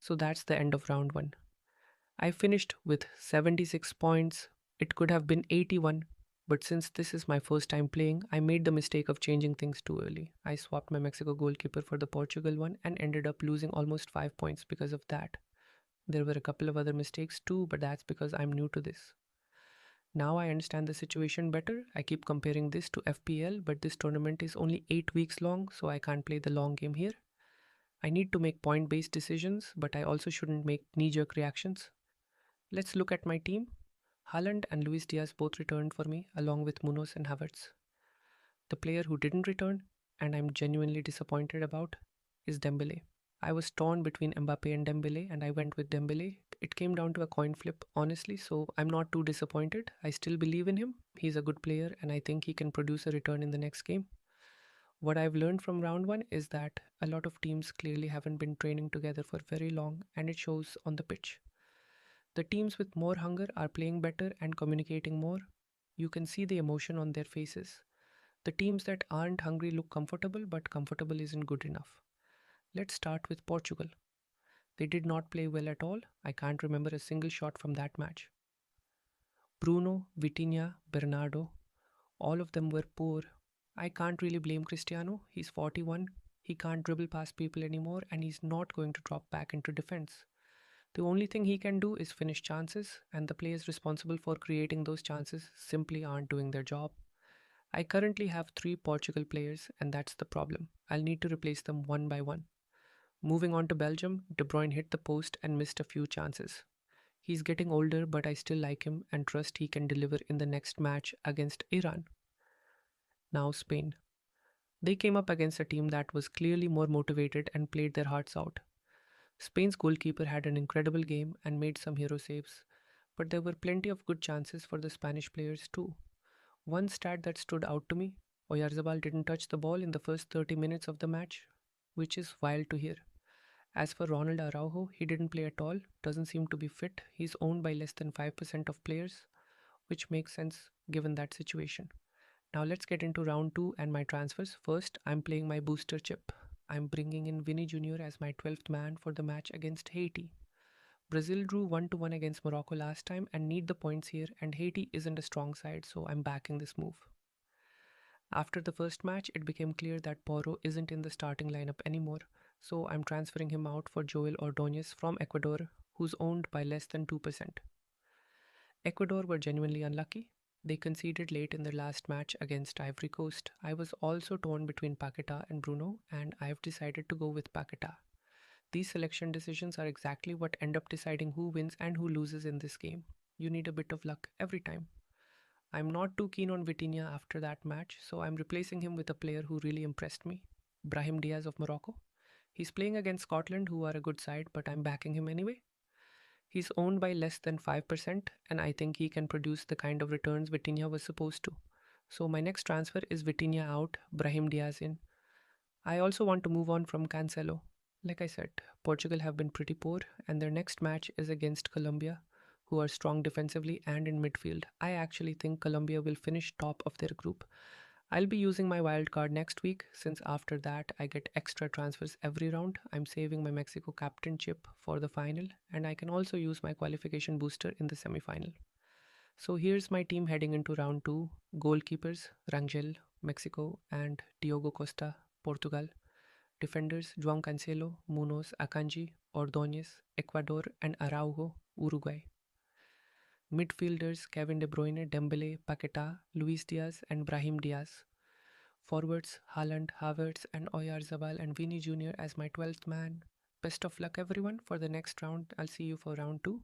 So that's the end of round 1. I finished with 76 points. It could have been 81, but since this is my first time playing, I made the mistake of changing things too early. I swapped my Mexico goalkeeper for the Portugal one and ended up losing almost 5 points because of that. There were a couple of other mistakes too, but that's because I'm new to this. Now I understand the situation better. I keep comparing this to FPL, but this tournament is only 8 weeks long, so I can't play the long game here. I need to make point based decisions, but I also shouldn't make knee jerk reactions. Let's look at my team. Haaland and Luis Diaz both returned for me, along with Munoz and Havertz. The player who didn't return, and I'm genuinely disappointed about, is Dembele. I was torn between Mbappe and Dembele, and I went with Dembele. It came down to a coin flip, honestly, so I'm not too disappointed. I still believe in him. He's a good player, and I think he can produce a return in the next game. What I've learned from round 1 is that a lot of teams clearly haven't been training together for very long, and it shows on the pitch. The teams with more hunger are playing better and communicating more. You can see the emotion on their faces. The teams that aren't hungry look comfortable, but comfortable isn't good enough. Let's start with Portugal. They did not play well at all. I can't remember a single shot from that match. Bruno, Vitinha, Bernardo, all of them were poor. I can't really blame Cristiano. He's 41. He can't dribble past people anymore, and he's not going to drop back into defense. The only thing he can do is finish chances, and the players responsible for creating those chances simply aren't doing their job. I currently have 3 Portugal players, and that's the problem. I'll need to replace them one by one. Moving on to Belgium, De Bruyne hit the post and missed a few chances. He's getting older, but I still like him and trust he can deliver in the next match against Iran. Now, Spain. They came up against a team that was clearly more motivated and played their hearts out. Spain's goalkeeper had an incredible game and made some hero saves, but there were plenty of good chances for the Spanish players too. One stat that stood out to me: Oyarzabal didn't touch the ball in the first 30 minutes of the match, which is wild to hear. As for Ronald Araujo, he didn't play at all, doesn't seem to be fit. He's owned by less than 5% of players, which makes sense given that situation. Now let's get into round 2 and my transfers. First, I'm playing my booster chip. I'm bringing in Vinny Jr. as my 12th man for the match against Haiti. Brazil drew 1-1 against Morocco last time and need the points here, and Haiti isn't a strong side, so I'm backing this move. After the first match, it became clear that Porro isn't in the starting lineup anymore, so I'm transferring him out for Joel Ordonez from Ecuador, who's owned by less than 2%. Ecuador were genuinely unlucky. They conceded late in their last match against Ivory Coast. I was also torn between Paqueta and Bruno, and I've decided to go with Paqueta. These selection decisions are exactly what end up deciding who wins and who loses in this game. You need a bit of luck every time. I'm not too keen on Vitinha after that match, so I'm replacing him with a player who really impressed me, Brahim Diaz of Morocco. He's playing against Scotland, who are a good side, but I'm backing him anyway. He's owned by less than 5%, and I think he can produce the kind of returns Vitinha was supposed to. So my next transfer is Vitinha out, Brahim Diaz in. I also want to move on from Cancelo. Like I said, Portugal have been pretty poor, and their next match is against Colombia, who are strong defensively and in midfield. I actually think Colombia will finish top of their group. I'll be using my wild card next week, since after that I get extra transfers every round. I'm saving my Mexico captain chip for the final, and I can also use my qualification booster in the semi final. So here's my team heading into round 2: goalkeepers Rangel, Mexico, and Diogo Costa, Portugal. Defenders João Cancelo, Munoz, Akanji, Ordóñez, Ecuador, and Araujo, Uruguay. Midfielders Kevin De Bruyne, Dembele, Paqueta, Luis Diaz, and Brahim Diaz. Forwards Haaland, Havertz, and Oyarzabal, and Vini Jr. as my 12th man. Best of luck everyone for the next round. I'll see you for round 2.